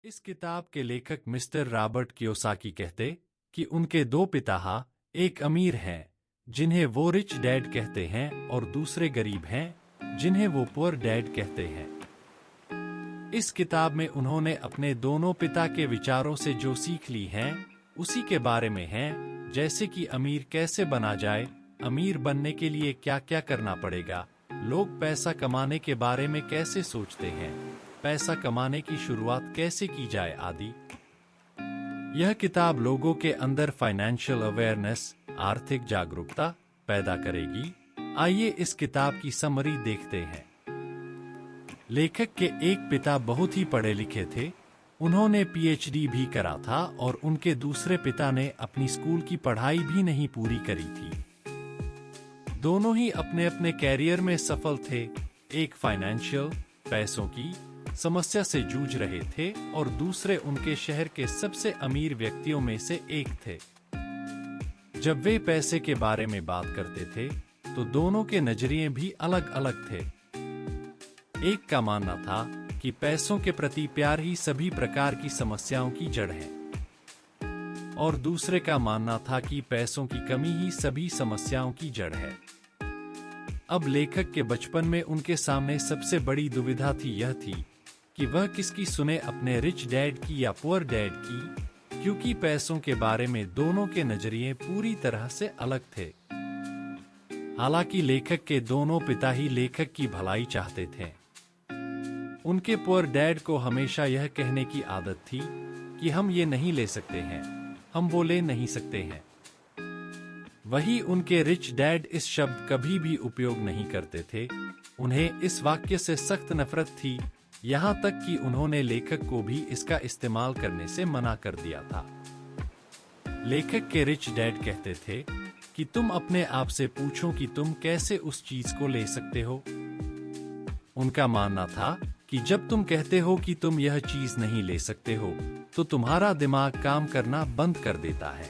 इस किताब के लेखक मिस्टर रॉबर्ट कियोसाकी कहते कि उनके दो पिता एक अमीर हैं जिन्हें वो रिच डैड कहते हैं और दूसरे गरीब हैं जिन्हें वो पुअर डैड कहते हैं। इस किताब में उन्होंने अपने दोनों पिता के विचारों से जो सीख ली हैं उसी के बारे में हैं, जैसे कि अमीर कैसे बना जाए, अमीर बनने के लिए क्या क्या करना पड़ेगा, लोग पैसा कमाने के बारे में कैसे सोचते हैं, पैसा कमाने की शुरुआत कैसे की जाए आदि। यह किताब लोगों के अंदर फाइनेंशियल अवेयरनेस, आर्थिक जागरूकता पैदा करेगी। आइए इस किताब की समरी देखते हैं। लेखक के एक पिता बहुत ही पढ़े लिखे थे, उन्होंने पीएचडी भी करा था और उनके दूसरे पिता ने अपनी स्कूल की पढ़ाई भी नहीं पूरी करी थी। दोनों ही अपने अपने कैरियर में सफल थे। एक फाइनेंशियल पैसों की समस्या से जूझ रहे थे और दूसरे उनके शहर के सबसे अमीर व्यक्तियों में से एक थे। जब वे पैसे के बारे में बात करते थे तो दोनों के नजरिए भी अलग अलग थे। एक का मानना था कि पैसों के प्रति प्यार ही सभी प्रकार की समस्याओं की जड़ है और दूसरे का मानना था कि पैसों की कमी ही सभी समस्याओं की जड़ है। अब लेखक के बचपन में उनके सामने सबसे बड़ी दुविधा थी यह थी कि वह किसकी सुने, अपने रिच डैड की या पुअर डैड की, क्योंकि पैसों के बारे में दोनों के नजरिए पूरी तरह से अलग थे। हालांकि लेखक के दोनों पिता ही लेखक की भलाई चाहते थे। उनके पुअर डैड को हमेशा यह कहने की आदत थी कि हम ये नहीं ले सकते हैं, हम वो ले नहीं सकते हैं। वही उनके रिच डैड इस शब्द कभी भी उपयोग नहीं करते थे। उन्हें इस वाक्य से सख्त नफरत थी, यहाँ तक कि उन्होंने लेखक को भी इसका इस्तेमाल करने से मना कर दिया था। लेखक के रिच डैड कहते थे कि तुम अपने आप से पूछो कि तुम कैसे उस चीज को ले सकते हो। उनका मानना था कि जब तुम कहते हो कि तुम यह चीज नहीं ले सकते हो तो तुम्हारा दिमाग काम करना बंद कर देता है,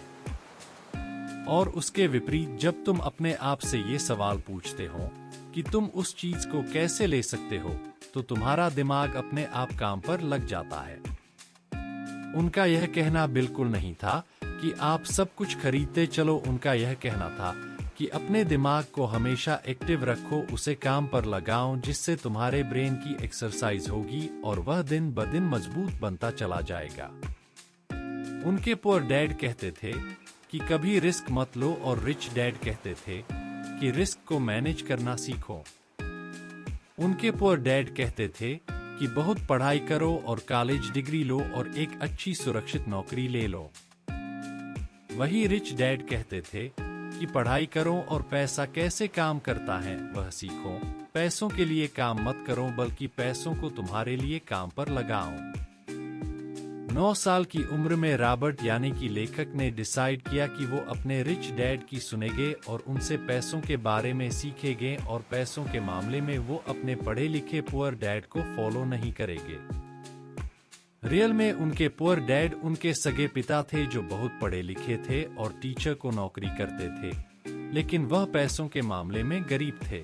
और उसके विपरीत जब तुम अपने आप से ये सवाल पूछते हो कि तुम उस चीज को कैसे ले सकते हो तो तुम्हारा दिमाग अपने आप काम पर लग जाता है। उनका यह कहना बिल्कुल नहीं था कि आप सब कुछ खरीदते चलो, उनका यह कहना था कि अपने दिमाग को हमेशा एक्टिव रखो, उसे काम पर लगाओ, जिससे तुम्हारे ब्रेन की एक्सरसाइज होगी और वह दिन ब दिन मजबूत बनता चला जाएगा। उनके पुअर डैड कहते थे कि कभी रिस्क मत लो और रिच डैड कहते थे कि रिस्क को मैनेज करना सीखो। उनके पुअर डैड कहते थे कि बहुत पढ़ाई करो और कॉलेज डिग्री लो और एक अच्छी सुरक्षित नौकरी ले लो। वही रिच डैड कहते थे कि पढ़ाई करो और पैसा कैसे काम करता है वह सीखो, पैसों के लिए काम मत करो बल्कि पैसों को तुम्हारे लिए काम पर लगाओ। 9 साल की उम्र में रॉबर्ट यानी कि लेखक ने डिसाइड किया कि वो अपने रिच डैड की सुनेंगे और उनसे पैसों के बारे में सीखेंगे और पैसों के मामले में वो अपने पढ़े लिखे पुअर डैड को फॉलो नहीं करेंगे। रियल में उनके पुअर डैड उनके सगे पिता थे जो बहुत पढ़े लिखे थे और टीचर को नौकरी करते थे, लेकिन वह पैसों के मामले में गरीब थे।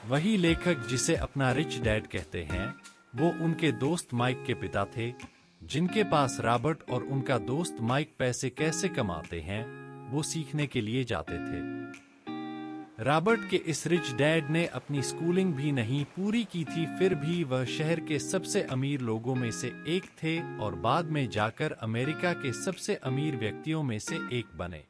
वही लेखक जिसे अपना रिच डैड कहते हैं वो उनके दोस्त माइक के पिता थे, जिनके पास रॉबर्ट और उनका दोस्त माइक पैसे कैसे कमाते हैं वो सीखने के लिए जाते थे। रॉबर्ट के इस रिच डैड ने अपनी स्कूलिंग भी नहीं पूरी की थी, फिर भी वह शहर के सबसे अमीर लोगों में से एक थे और बाद में जाकर अमेरिका के सबसे अमीर व्यक्तियों में से एक बने।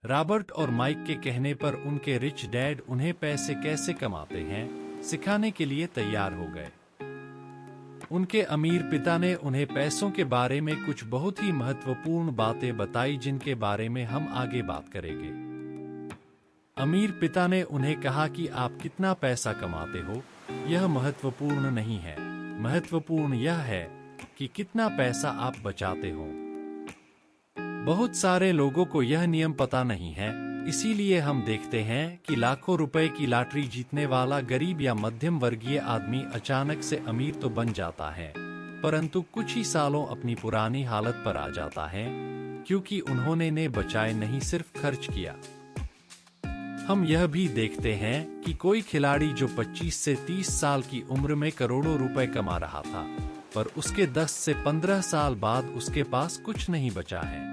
रॉबर्ट और माइक के कहने पर उनके रिच डैड उन्हें पैसे कैसे कमाते हैं सिखाने के लिए तैयार हो गए। उनके अमीर पिता ने उन्हें पैसों के बारे में कुछ बहुत ही महत्वपूर्ण बातें बताई जिनके बारे में हम आगे बात करेंगे। अमीर पिता ने उन्हें कहा कि आप कितना पैसा कमाते हो यह महत्वपूर्ण नहीं है, महत्वपूर्ण यह है कि कितना पैसा आप बचाते हो। बहुत सारे लोगों को यह नियम पता नहीं है, इसीलिए हम देखते हैं कि लाखों रुपए की लॉटरी जीतने वाला गरीब या मध्यम वर्गीय आदमी अचानक से अमीर तो बन जाता है, परंतु कुछ ही सालों अपनी पुरानी हालत पर आ जाता है, क्योंकि उन्होंने ने बचाए नहीं सिर्फ खर्च किया। हम यह भी देखते हैं कि कोई खिलाड़ी जो 25 से 30 साल की उम्र में करोड़ों रुपए कमा रहा था, पर उसके 10 से 15 साल बाद उसके पास कुछ नहीं बचा है।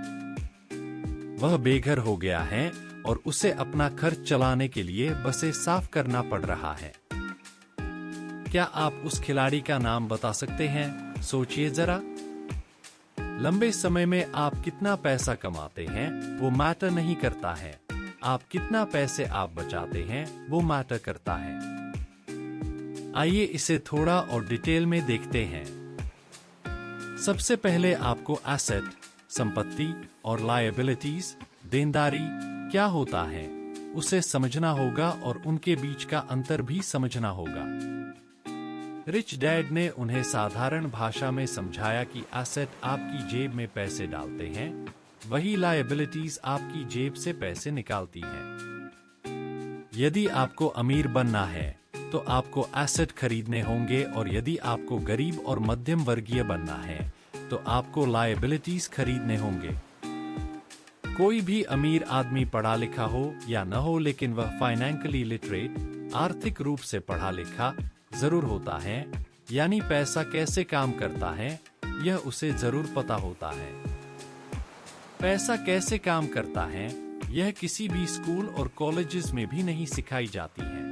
वह बेघर हो गया है और उसे अपना खर्च चलाने के लिए बसें साफ करना पड़ रहा है। क्या आप उस खिलाड़ी का नाम बता सकते हैं? सोचिए जरा। लंबे समय में आप कितना पैसा कमाते हैं वो मैटर नहीं करता है, आप कितना पैसे आप बचाते हैं वो मैटर करता है। आइए इसे थोड़ा और डिटेल में देखते हैं। सबसे पहले आपको एसेट, संपत्ति और लायबिलिटीज, देनदारी क्या होता है उसे समझना होगा और उनके बीच का अंतर भी समझना होगा। रिच डैड ने उन्हें साधारण भाषा में समझाया कि एसेट आपकी जेब में पैसे डालते हैं, वही लायबिलिटीज आपकी जेब से पैसे निकालती हैं। यदि आपको अमीर बनना है तो आपको एसेट खरीदने होंगे, और यदि आपको गरीब और मध्यम वर्गीय बनना है तो आपको लायबिलिटीज खरीदने होंगे। कोई भी अमीर आदमी पढ़ा लिखा हो या न हो, लेकिन वह फाइनेंशियली लिटरेट, आर्थिक रूप से पढ़ा लिखा जरूर होता है, यानी पैसा कैसे काम करता है यह उसे जरूर पता होता है। पैसा कैसे काम करता है यह किसी भी स्कूल और कॉलेजेस में भी नहीं सिखाई जाती है।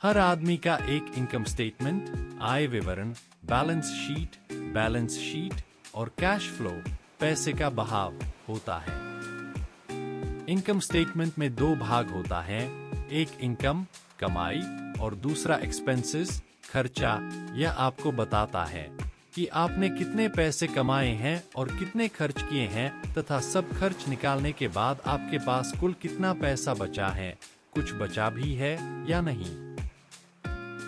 हर आदमी का एक इनकम स्टेटमेंट, आय विवरण, बैलेंस शीट और कैश फ्लो, पैसे का बहाव होता है। इनकम स्टेटमेंट में दो भाग होता है, एक इनकम, कमाई, और दूसरा एक्सपेंसेस, खर्चा। यह आपको बताता है कि आपने कितने पैसे कमाए हैं और कितने खर्च किए हैं, तथा सब खर्च निकालने के बाद आपके पास कुल कितना पैसा बचा है, कुछ बचा भी है या नहीं।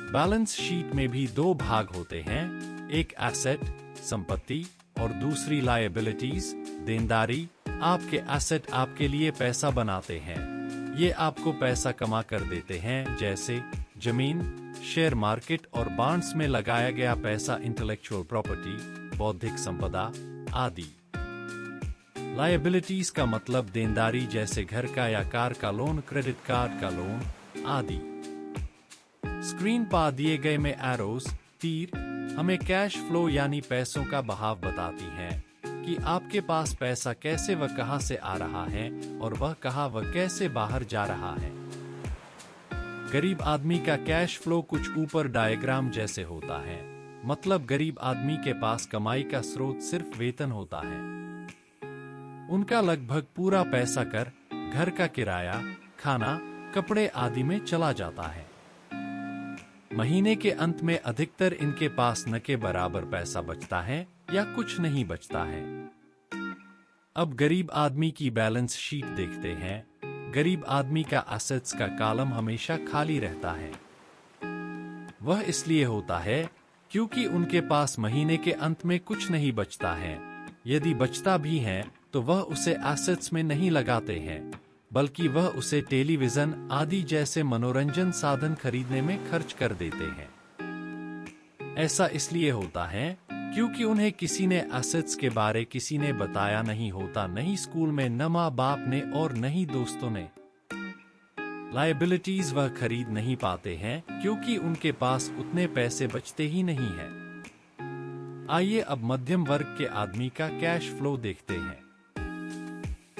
बैलेंस शीट में भी दो भाग होते हैं, एक एसेट, संपत्ति, और दूसरी लायबिलिटीज, देनदारी। आपके एसेट आपके लिए पैसा बनाते हैं, ये आपको पैसा कमा कर देते हैं, जैसे जमीन, शेयर मार्केट और बॉन्ड्स में लगाया गया पैसा, इंटेलेक्चुअल प्रॉपर्टी, बौद्धिक संपदा आदि। लायबिलिटीज का मतलब देनदारी, जैसे घर का या कार का लोन, क्रेडिट कार्ड का लोन आदि। स्क्रीन पर दिए गए में एरोस, तीर, हमें कैश फ्लो यानी पैसों का बहाव बताती हैं कि आपके पास पैसा कैसे व कहां से आ रहा है और वह कहां व कैसे बाहर जा रहा है। गरीब आदमी का कैश फ्लो कुछ ऊपर डायग्राम जैसे होता है, मतलब गरीब आदमी के पास कमाई का स्रोत सिर्फ वेतन होता है। उनका लगभग पूरा पैसा कर, घर का किराया, खाना, कपड़े आदि में चला जाता है। महीने के अंत में अधिकतर इनके पास न के बराबर पैसा बचता है या कुछ नहीं बचता है। अब गरीब आदमी की बैलेंस शीट देखते हैं। गरीब आदमी का एसेट्स का कॉलम हमेशा खाली रहता है। वह इसलिए होता है क्योंकि उनके पास महीने के अंत में कुछ नहीं बचता है। यदि बचता भी है तो वह उसे एसेट्स में नहीं लगाते हैं, बल्कि वह उसे टेलीविजन आदि जैसे मनोरंजन साधन खरीदने में खर्च कर देते हैं। ऐसा इसलिए होता है क्योंकि उन्हें किसी ने एसेट्स के बारे किसी ने बताया नहीं होता, नहीं स्कूल में, न माँ बाप ने और न ही दोस्तों ने। लायबिलिटीज वह खरीद नहीं पाते हैं क्योंकि उनके पास उतने पैसे बचते ही नहीं हैं। आइए अब मध्यम वर्ग के आदमी का कैश फ्लो देखते हैं।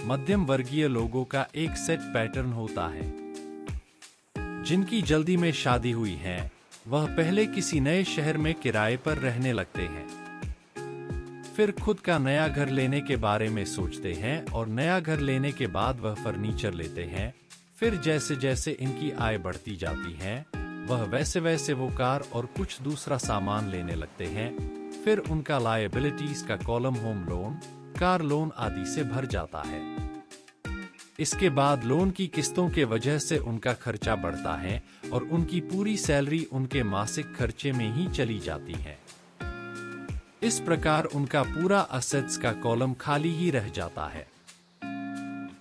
मध्यम वर्गीय लोगों का एक सेट पैटर्न होता है। जिनकी जल्दी में शादी हुई है वह पहले किसी नए शहर में किराए पर रहने लगते हैं, फिर खुद का नया घर लेने के बारे में सोचते हैं और नया घर लेने के बाद वह फर्नीचर लेते हैं। फिर जैसे जैसे इनकी आय बढ़ती जाती है वह वैसे वैसे वो कार और कुछ दूसरा सामान लेने लगते हैं। फिर उनका लायबिलिटीज का column home loan, car loan आदि से भर जाता है। इसके बाद लोन की किस्तों के वजह से उनका खर्चा बढ़ता है और उनकी पूरी सैलरी उनके मासिक खर्चे में ही चली जाती है। इस प्रकार उनका पूरा एसेट्स का कॉलम खाली ही रह जाता है।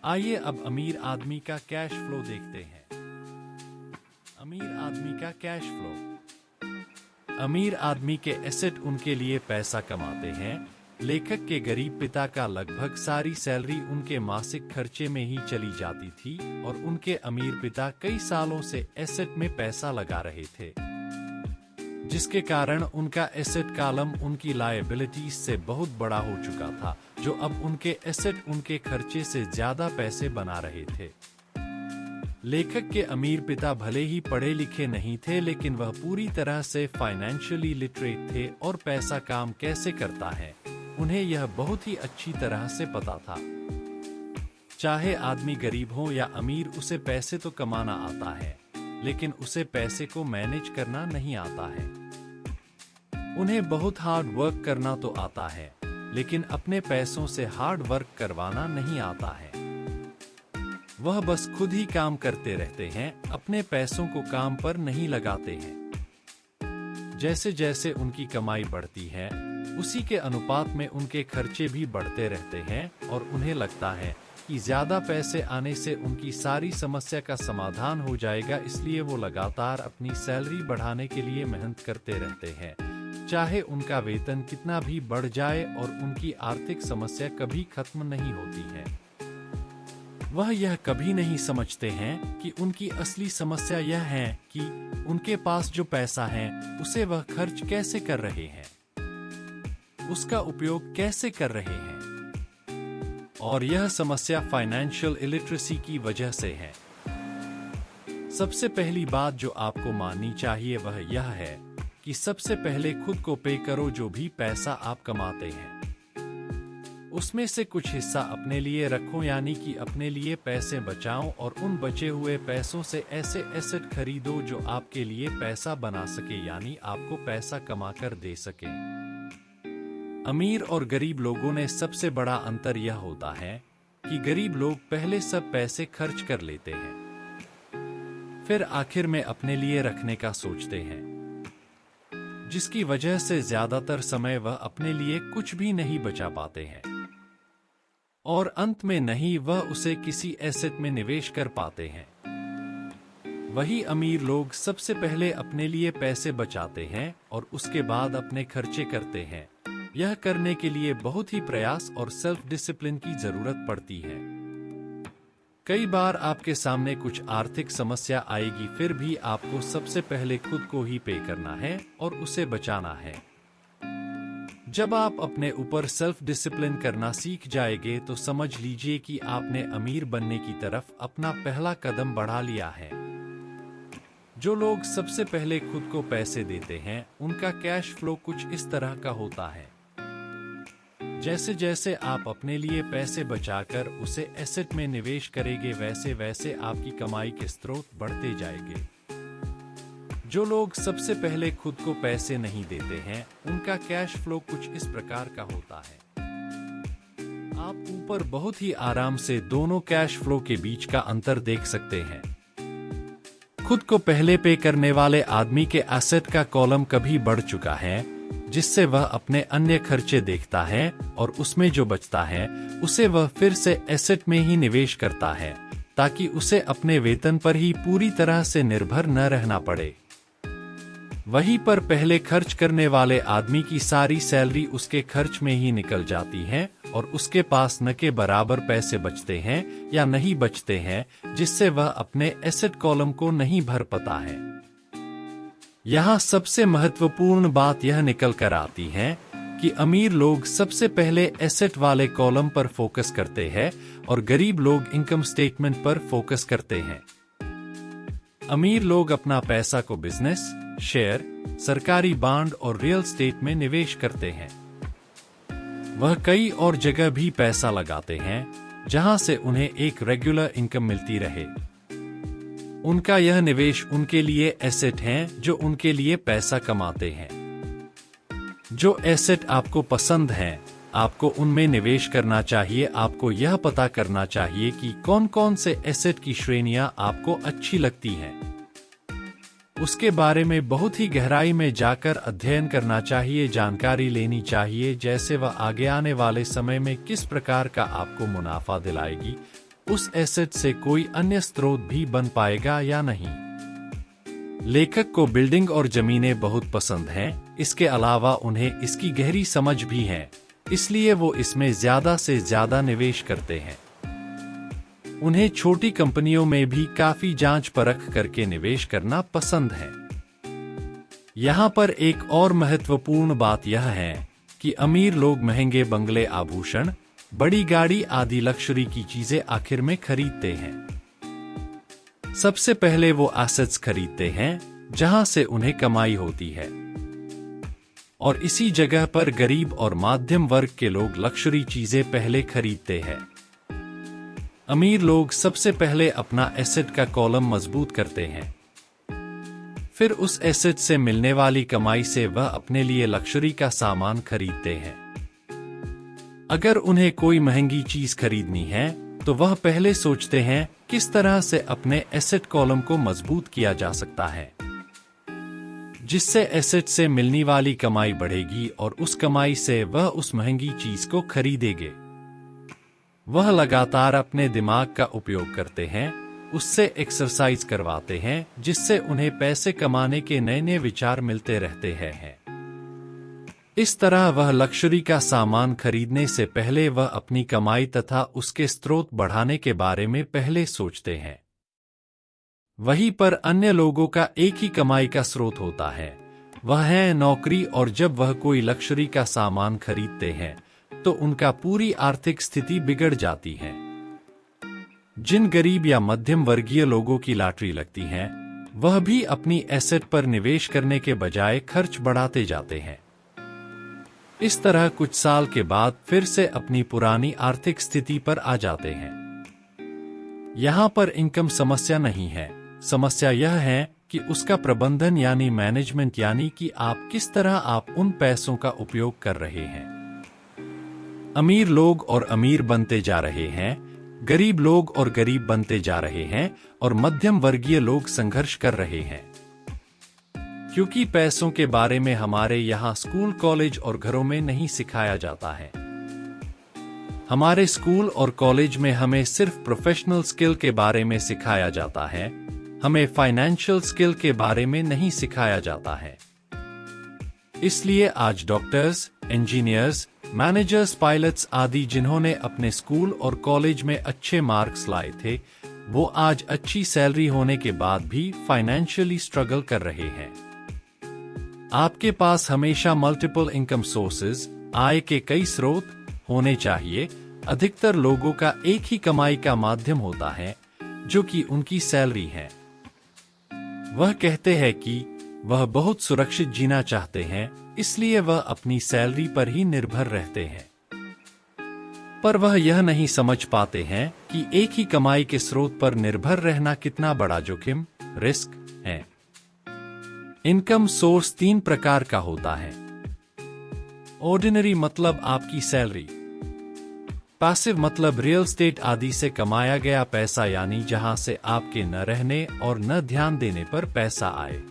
आइए अब अमीर आदमी का कैश फ्लो देखते हैं। अमीर आदमी का कैश फ्लो। अमीर आदमी के एसेट उनके लिए पैसा कमाते हैं। लेखक के गरीब पिता का लगभग सारी सैलरी उनके मासिक खर्चे में ही चली जाती थी और उनके अमीर पिता कई सालों से एसेट में पैसा लगा रहे थे। जिसके कारण उनका एसेट कॉलम उनकी लायबिलिटीज से बहुत बड़ा हो चुका था, जो अब उनके एसेट उनके खर्चे से ज्यादा पैसे बना रहे थे। लेखक के अमीर पिता भले ही पढ़े लिखे नहीं थे, लेकिन वह पूरी तरह से फाइनेंशियली लिटरेट थे और पैसा काम कैसे करता है उन्हें यह बहुत ही अच्छी तरह से पता था। चाहे आदमी गरीब हो या अमीर, उसे पैसे तो कमाना आता है, लेकिन उसे पैसे को मैनेज करना नहीं आता है। उन्हें बहुत हार्ड वर्क करना तो आता है, लेकिन अपने पैसों से हार्ड वर्क करवाना नहीं आता है। वह बस खुद ही काम करते रहते हैं, अपने पैसों को काम पर नहीं लगाते हैं। जैसे जैसे उनकी कमाई बढ़ती है, उसी के अनुपात में उनके खर्चे भी बढ़ते रहते हैं और उन्हें लगता है कि ज्यादा पैसे आने से उनकी सारी समस्या का समाधान हो जाएगा, इसलिए वो लगातार अपनी सैलरी बढ़ाने के लिए मेहनत करते रहते हैं, चाहे उनका वेतन कितना भी बढ़ जाए, और उनकी आर्थिक समस्या कभी खत्म नहीं होती है। वह यह कभी नहीं समझते हैं कि उनकी असली समस्या यह है कि उनके पास जो पैसा है उसे वह खर्च कैसे कर रहे हैं, उसका उपयोग कैसे कर रहे हैं। और यह समस्या फाइनेंशियल इलिटरेसी की वजह से है। सबसे पहली बात जो आपको माननी चाहिए वह यह है कि सबसे पहले खुद को पे करो। जो भी पैसा आप कमाते हैं उसमें से कुछ हिस्सा अपने लिए रखो, यानी कि अपने लिए पैसे बचाओ, और उन बचे हुए पैसों से ऐसे एसेट खरीदो जो आपके लिए पैसा बना सके, यानी आपको पैसा कमाकर दे सके। अमीर और गरीब लोगों में सबसे बड़ा अंतर यह होता है कि गरीब लोग पहले सब पैसे खर्च कर लेते हैं, फिर आखिर में अपने लिए रखने का सोचते हैं, जिसकी वजह से ज्यादातर समय वह अपने लिए कुछ भी नहीं बचा पाते हैं, और अंत में नहीं वह उसे किसी एसेट में निवेश कर पाते हैं। वही अमीर लोग सबसे पहले अपने लिए पैसे बचाते हैं और उसके बाद अपने खर्चे करते हैं। यह करने के लिए बहुत ही प्रयास और सेल्फ डिसिप्लिन की जरूरत पड़ती है। कई बार आपके सामने कुछ आर्थिक समस्या आएगी, फिर भी आपको सबसे पहले खुद को ही पे करना है और उसे बचाना है। जब आप अपने ऊपर सेल्फ डिसिप्लिन करना सीख जाएंगे तो समझ लीजिए कि आपने अमीर बनने की तरफ अपना पहला कदम बढ़ा लिया है। जो लोग सबसे पहले खुद को पैसे देते हैं उनका कैश फ्लो कुछ इस तरह का होता है। जैसे जैसे आप अपने लिए पैसे बचाकर उसे एसेट में निवेश करेंगे, वैसे वैसे आपकी कमाई के स्रोत बढ़ते जाएंगे। जो लोग सबसे पहले खुद को पैसे नहीं देते हैं उनका कैश फ्लो कुछ इस प्रकार का होता है। आप ऊपर बहुत ही आराम से दोनों कैश फ्लो के बीच का अंतर देख सकते हैं। खुद को पहले पे करने वाले आदमी के एसेट का कॉलम कभी बढ़ चुका है, जिससे वह अपने अन्य खर्चे देखता है और उसमें जो बचता है उसे वह फिर से एसेट में ही निवेश करता है, ताकि उसे अपने वेतन पर ही पूरी तरह से निर्भर न रहना पड़े। वहीं पर पहले खर्च करने वाले आदमी की सारी सैलरी उसके खर्च में ही निकल जाती है और उसके पास न के बराबर पैसे बचते हैं या नहीं बचते हैं, जिससे वह अपने एसेट कॉलम को नहीं भर पाता है। यहाँ सबसे महत्वपूर्ण बात यह निकल कर आती है कि अमीर लोग सबसे पहले एसेट वाले कॉलम पर फोकस करते हैं और गरीब लोग इनकम स्टेटमेंट पर फोकस करते हैं। अमीर लोग अपना पैसा को बिजनेस, शेयर, सरकारी बॉन्ड और रियल एस्टेट में निवेश करते हैं। वह कई और जगह भी पैसा लगाते हैं जहां से उन्हें एक रेगुलर इनकम मिलती रहे। उनका यह निवेश उनके लिए एसेट हैं जो उनके लिए पैसा कमाते हैं। जो एसेट आपको पसंद हैं, आपको उनमें निवेश करना चाहिए। आपको यह पता करना चाहिए कि कौन कौन से एसेट की श्रेणियां आपको अच्छी लगती हैं। उसके बारे में बहुत ही गहराई में जाकर अध्ययन करना चाहिए, जानकारी लेनी चाहिए, जैसे वह आगे आने वाले समय में किस प्रकार का आपको मुनाफा दिलाएगी, उस एसेट से कोई अन्य स्रोत भी बन पाएगा या नहीं। लेखक को बिल्डिंग और जमीनें बहुत पसंद हैं, इसके अलावा उन्हें इसकी गहरी समझ भी है, इसलिए वो इसमें ज्यादा से ज्यादा निवेश करते हैं। उन्हें छोटी कंपनियों में भी काफी जांच परख करके निवेश करना पसंद है। यहाँ पर एक और महत्वपूर्ण बात यह है कि अमीर लोग महंगे बंगले, आभूषण, बड़ी गाड़ी आदि लक्जरी की चीजें आखिर में खरीदते हैं। सबसे पहले वो एसेट्स खरीदते हैं जहां से उन्हें कमाई होती है, और इसी जगह पर गरीब और मध्यम वर्ग के लोग लक्जरी चीजें पहले खरीदते हैं। अमीर लोग सबसे पहले अपना एसेट का कॉलम मजबूत करते हैं, फिर उस एसेट से मिलने वाली कमाई से वह अपने लिए लक्जरी का सामान खरीदते हैं। अगर उन्हें कोई महंगी चीज खरीदनी है तो वह पहले सोचते हैं किस तरह से अपने एसेट कॉलम को मजबूत किया जा सकता है, जिससे एसेट से मिलने वाली कमाई बढ़ेगी और उस कमाई से वह उस महंगी चीज को खरीदेंगे। वह लगातार अपने दिमाग का उपयोग करते हैं, उससे एक्सरसाइज करवाते हैं, जिससे उन्हें पैसे कमाने के नए नए विचार मिलते रहते हैं। इस तरह वह लक्जरी का सामान खरीदने से पहले वह अपनी कमाई तथा उसके स्रोत बढ़ाने के बारे में पहले सोचते हैं। वहीं पर अन्य लोगों का एक ही कमाई का स्रोत होता है, वह है नौकरी, और जब वह कोई लक्जरी का सामान खरीदते हैं तो उनका पूरी आर्थिक स्थिति बिगड़ जाती है। जिन गरीब या मध्यम वर्गीय लोगों की लॉटरी लगती है, वह भी अपनी एसेट पर निवेश करने के बजाय खर्च बढ़ाते जाते हैं। इस तरह कुछ साल के बाद फिर से अपनी पुरानी आर्थिक स्थिति पर आ जाते हैं। यहाँ पर इनकम समस्या नहीं है, समस्या यह है कि उसका प्रबंधन यानी मैनेजमेंट, यानी कि आप किस तरह आप उन पैसों का उपयोग कर रहे हैं। अमीर लोग और अमीर बनते जा रहे हैं, गरीब लोग और गरीब बनते जा रहे हैं, और मध्यम वर्गीय लोग संघर्ष कर रहे हैं। क्योंकि पैसों के बारे में हमारे यहाँ स्कूल, कॉलेज और घरों में नहीं सिखाया जाता है। हमारे स्कूल और कॉलेज में हमें सिर्फ प्रोफेशनल स्किल के बारे में सिखाया जाता है, हमें फाइनेंशियल स्किल के बारे में नहीं सिखाया जाता है। इसलिए आज डॉक्टर्स, इंजीनियर्स, मैनेजर्स, पायलट्स आदि जिन्होंने अपने स्कूल और कॉलेज में अच्छे मार्क्स लाए थे, वो आज अच्छी सैलरी होने के बाद भी फाइनेंशियली स्ट्रगल कर रहे हैं। आपके पास हमेशा मल्टीपल इनकम सोर्सेज, आय के कई स्रोत होने चाहिए। अधिकतर लोगों का एक ही कमाई का माध्यम होता है, जो कि उनकी सैलरी है। वह कहते हैं कि वह बहुत सुरक्षित जीना चाहते हैं, इसलिए वह अपनी सैलरी पर ही निर्भर रहते हैं। पर वह यह नहीं समझ पाते हैं कि एक ही कमाई के स्रोत पर निर्भर रहना कितना बड़ा जोखिम, रिस्क है। इनकम सोर्स 3 प्रकार का होता है। ऑर्डिनरी मतलब आपकी सैलरी, पैसिव मतलब रियल एस्टेट आदि से कमाया गया पैसा, यानी जहां से आपके न रहने और न ध्यान देने पर पैसा आए।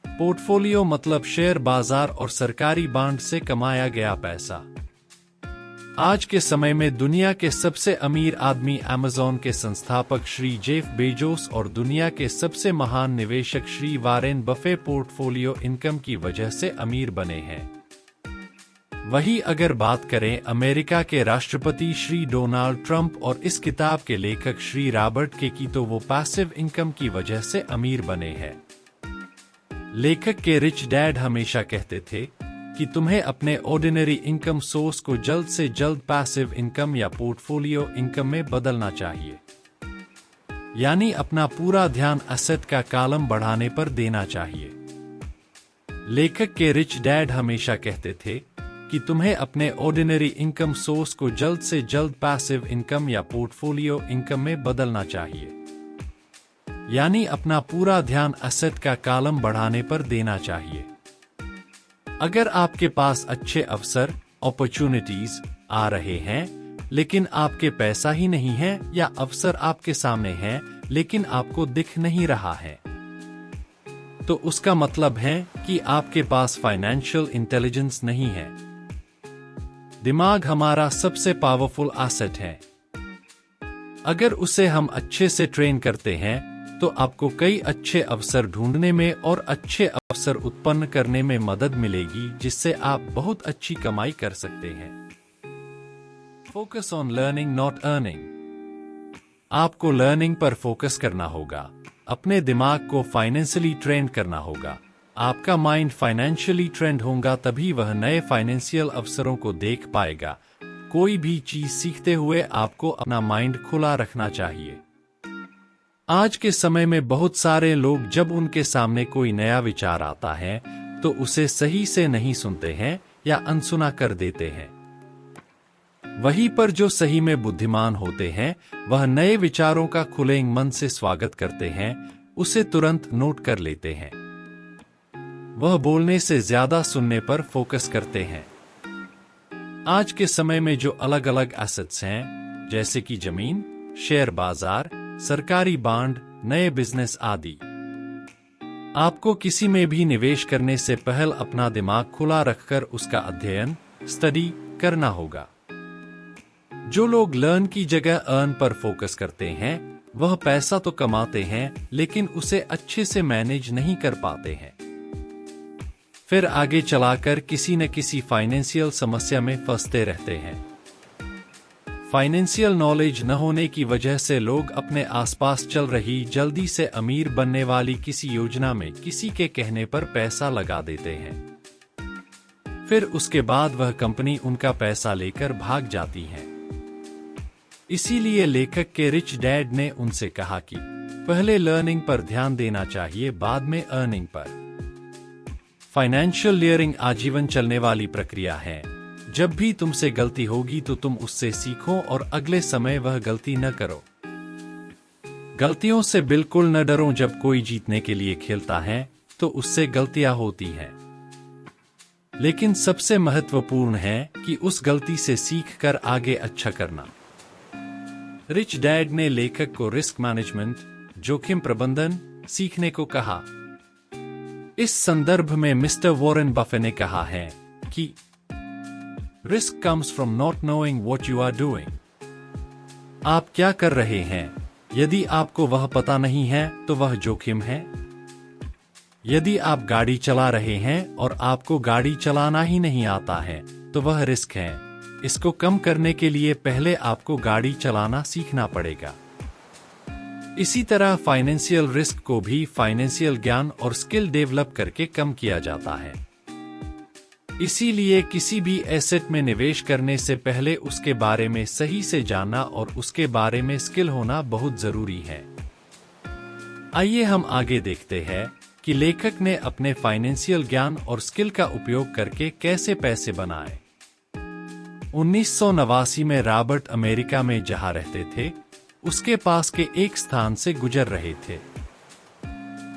पोर्टफोलियो मतलब शेयर बाजार और सरकारी बांड से कमाया गया पैसा। आज के समय में दुनिया के सबसे अमीर आदमी अमेज़न के संस्थापक श्री जेफ बेजोस और दुनिया के सबसे महान निवेशक Shri Warren Buffett portfolio income की वजह से अमीर बने हैं। वही अगर बात करें अमेरिका के राष्ट्रपति श्री डोनाल्ड ट्रंप और इस किताब के लेखक श्री रॉबर्ट के की, तो वो पैसिव इनकम की वजह से अमीर बने हैं। लेखक के रिच डैड हमेशा कहते थे कि तुम्हें अपने ऑर्डिनरी इनकम सोर्स को जल्द से जल्द पैसिव इनकम या पोर्टफोलियो इनकम में बदलना चाहिए, यानी अपना पूरा ध्यान एसेट का कॉलम बढ़ाने पर देना चाहिए। लेखक के रिच डैड हमेशा कहते थे कि तुम्हें अपने ऑर्डिनरी इनकम सोर्स को जल्द से जल्द पैसिव इनकम या पोर्टफोलियो इनकम में बदलना चाहिए, यानी अपना पूरा ध्यान एसेट का कॉलम बढ़ाने पर देना चाहिए। अगर आपके पास अच्छे अवसर, अपॉर्चुनिटीज आ रहे हैं, लेकिन आपके पैसा ही नहीं है, या अवसर आपके सामने है लेकिन आपको दिख नहीं रहा है, तो उसका मतलब है कि आपके पास फाइनेंशियल इंटेलिजेंस नहीं है। दिमाग हमारा सबसे पावरफुल एसेट है। अगर उसे हम अच्छे से ट्रेन करते हैं तो आपको कई अच्छे अवसर ढूंढने में और अच्छे अवसर उत्पन्न करने में मदद मिलेगी, जिससे आप बहुत अच्छी कमाई कर सकते हैं। Focus on learning not earning. आपको लर्निंग पर फोकस करना होगा, अपने दिमाग को फाइनेंशियली ट्रेन करना होगा। आपका माइंड फाइनेंशियली ट्रेंड होगा, तभी वह नए फाइनेंशियल अवसरों को देख पाएगा। कोई भी चीज सीखते हुए आपको अपना माइंड खुला रखना चाहिए। आज के समय में बहुत सारे लोग जब उनके सामने कोई नया विचार आता है तो उसे सही से नहीं सुनते हैं या अनसुना कर देते हैं। वहीं पर जो सही में बुद्धिमान होते हैं वह नए विचारों का खुले मन से स्वागत करते हैं, उसे तुरंत नोट कर लेते हैं। वह बोलने से ज्यादा सुनने पर फोकस करते हैं। आज के समय में जो अलग अलग एसेट्स हैं, जैसे कि जमीन, शेयर बाजार, सरकारी बॉन्ड, नए बिजनेस आदि, आपको किसी में भी निवेश करने से पहले अपना दिमाग खुला रखकर उसका अध्ययन, स्टडी करना होगा। जो लोग लर्न की जगह अर्न पर फोकस करते हैं वह पैसा तो कमाते हैं लेकिन उसे अच्छे से मैनेज नहीं कर पाते हैं। फिर आगे चलाकर किसी न किसी फाइनेंशियल समस्या में फंसते रहते हैं। फाइनेंशियल नॉलेज न होने की वजह से लोग अपने आसपास चल रही जल्दी से अमीर बनने वाली किसी योजना में किसी के कहने पर पैसा लगा देते हैं। फिर उसके बाद वह कंपनी उनका पैसा लेकर भाग जाती है। इसीलिए लेखक के रिच डैड ने उनसे कहा कि पहले लर्निंग पर ध्यान देना चाहिए, बाद में अर्निंग पर। फाइनेंशियल लीयरिंग आजीवन चलने वाली प्रक्रिया है। जब भी तुमसे गलती होगी तो तुम उससे सीखो और अगले समय वह गलती न करो। गलतियों से बिल्कुल न डरो। जब कोई जीतने के लिए खेलता है तो उससे गलतियां होती हैं, लेकिन सबसे महत्वपूर्ण है कि उस गलती से सीख कर आगे अच्छा करना। रिच डैड ने लेखक को रिस्क मैनेजमेंट, जोखिम प्रबंधन सीखने को कहा। इस संदर्भ में मिस्टर वॉरेन बफे ने कहा है कि risk comes from not knowing what you are doing. आप क्या कर रहे हैं, यदि आपको वह पता नहीं है तो वह जोखिम है। यदि आप गाड़ी चला रहे हैं और आपको गाड़ी चलाना ही नहीं आता है तो वह रिस्क है। इसको कम करने के लिए पहले आपको गाड़ी चलाना सीखना पड़ेगा। इसी तरह फाइनेंशियल रिस्क को भी फाइनेंशियल ज्ञान और स्किल डेवलप करके कम किया जाता है। इसीलिए किसी भी एसेट में निवेश करने से पहले उसके बारे में सही से जानना और उसके बारे में स्किल होना बहुत जरूरी है। आइए हम आगे देखते हैं कि लेखक ने अपने फाइनेंशियल ज्ञान और स्किल का उपयोग करके कैसे पैसे बनाए। 1989 में रॉबर्ट अमेरिका में जहां रहते थे उसके पास के एक स्थान से गुजर रहे थे।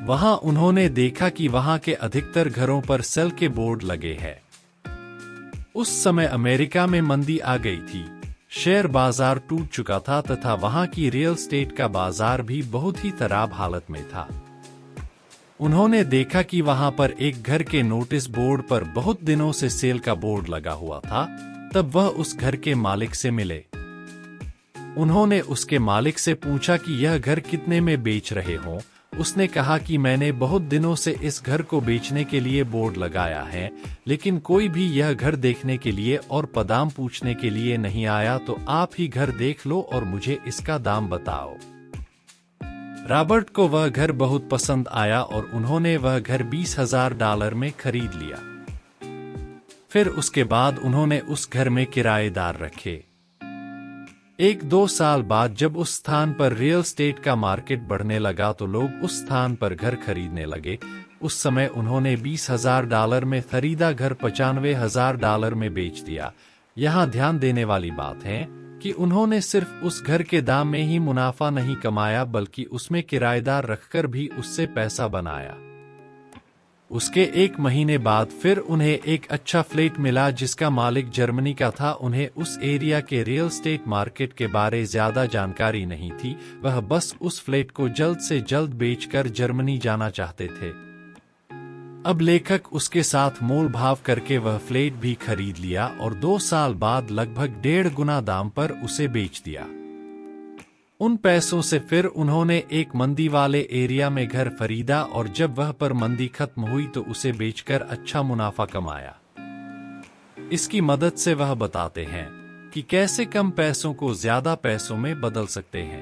वहां उन्होंने देखा कि वहां के अधिकतर घरों पर सेल के बोर्ड लगे हैं। उस समय अमेरिका में मंदी आ गई थी, शेयर बाजार टूट चुका था तथा वहां की रियल एस्टेट का बाजार भी बहुत ही खराब हालत में था। उन्होंने देखा कि वहां पर एक घर के नोटिस बोर्ड पर बहुत दिनों से सेल का बोर्ड लगा हुआ था। तब वह उस घर के मालिक से मिले। उन्होंने उसके मालिक से पूछा कि यह घर कितने में बेच रहे हो। उसने कहा कि मैंने बहुत दिनों से इस घर को बेचने के लिए बोर्ड लगाया है, लेकिन कोई भी यह घर देखने के लिए और पदाम पूछने के लिए नहीं आया, तो आप ही घर देख लो और मुझे इसका दाम बताओ। रॉबर्ट को वह घर बहुत पसंद आया और उन्होंने वह घर $20,000 में खरीद लिया। फिर उसके बाद उन्होंने उस घर में किराएदार रखे। 1-2 साल बाद जब उस स्थान पर रियल एस्टेट का मार्केट बढ़ने लगा तो लोग उस स्थान पर घर खरीदने लगे। उस समय उन्होंने $20,000 में खरीदा घर $95,000 में बेच दिया। यहाँ ध्यान देने वाली बात है कि उन्होंने सिर्फ उस घर के दाम में ही मुनाफा नहीं कमाया, बल्कि उसमें किराएदार रखकर भी उससे पैसा बनाया। उसके 1 महीने बाद फिर उन्हें एक अच्छा फ्लैट मिला जिसका मालिक जर्मनी का था। उन्हें उस एरिया के रियल एस्टेट मार्केट के बारे ज्यादा जानकारी नहीं थी, वह बस उस फ्लैट को जल्द से जल्द बेचकर जर्मनी जाना चाहते थे। अब लेखक उसके साथ मोल भाव करके वह फ्लैट भी खरीद लिया और 2 साल बाद लगभग 1.5 गुना दाम पर उसे बेच दिया। उन पैसों से फिर उन्होंने एक मंदी वाले एरिया में घर खरीदा और जब वह पर मंदी खत्म हुई तो उसे बेचकर अच्छा मुनाफा कमाया। इसकी मदद से वह बताते हैं कि कैसे कम पैसों को ज्यादा पैसों में बदल सकते हैं।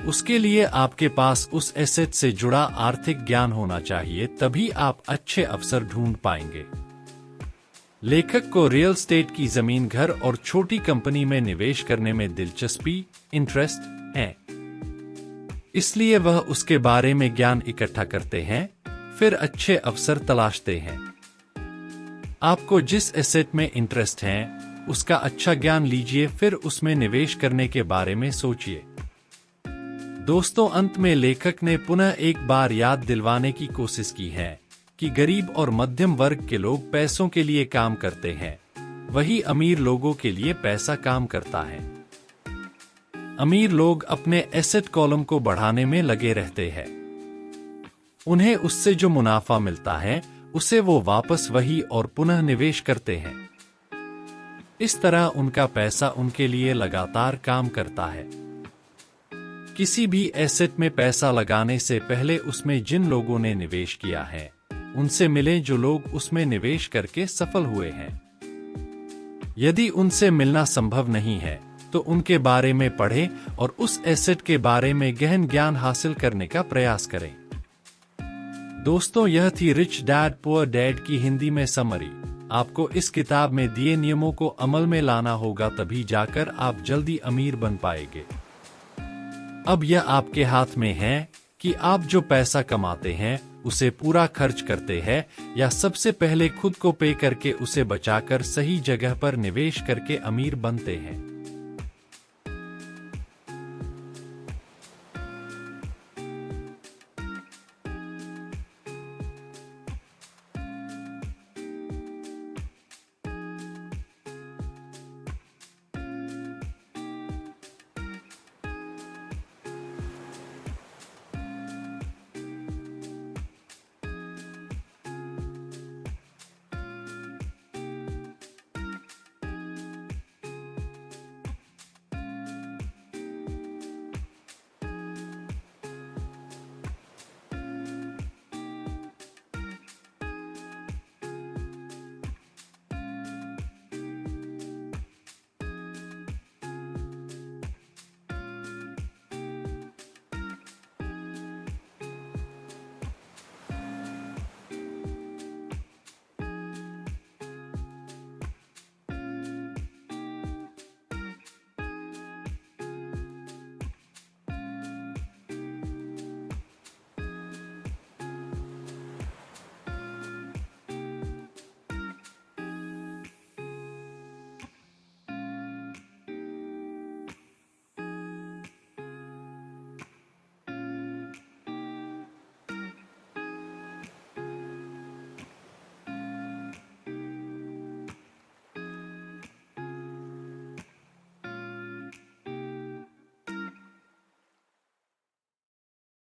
उसके लिए आपके पास उस एसेट से जुड़ा आर्थिक ज्ञान होना चाहिए, तभी आप अच्छे अवसर ढूंढ पाएंगे। लेखक को रियल एस्टेट की जमीन, घर और छोटी कंपनी में निवेश करने में दिलचस्पी, इंटरेस्ट है। इसलिए वह उसके बारे में ज्ञान इकट्ठा करते हैं, फिर अच्छे अवसर तलाशते हैं। आपको जिस एसेट में इंटरेस्ट है उसका अच्छा ज्ञान लीजिए, फिर उसमें निवेश करने के बारे में सोचिए। दोस्तों, अंत में लेखक ने पुनः एक बार याद दिलवाने की कोशिश की है कि गरीब और मध्यम वर्ग के लोग पैसों के लिए काम करते हैं, वही अमीर लोगों के लिए पैसा काम करता है। अमीर लोग अपने एसेट कॉलम को बढ़ाने में लगे रहते हैं। उन्हें उससे जो मुनाफा मिलता है उसे वो वापस वही और पुनः निवेश करते हैं। इस तरह उनका पैसा उनके लिए लगातार काम करता है। किसी भी एसेट में पैसा लगाने से पहले उसमें जिन लोगों ने निवेश किया है उनसे मिलें, जो लोग उसमें निवेश करके सफल हुए हैं। यदि उनसे मिलना संभव नहीं है तो उनके बारे में पढ़ें और उस एसेट के बारे में गहन ज्ञान हासिल करने का प्रयास करें। दोस्तों, यह थी रिच डैड पुअर डैड की हिंदी में समरी। आपको इस किताब में दिए नियमों को अमल में लाना होगा, तभी जाकर आप जल्दी अमीर बन पाएंगे। अब यह आपके हाथ में है कि आप जो पैसा कमाते हैं उसे पूरा खर्च करते हैं या सबसे पहले खुद को पे करके उसे बचाकर सही जगह पर निवेश करके अमीर बनते हैं।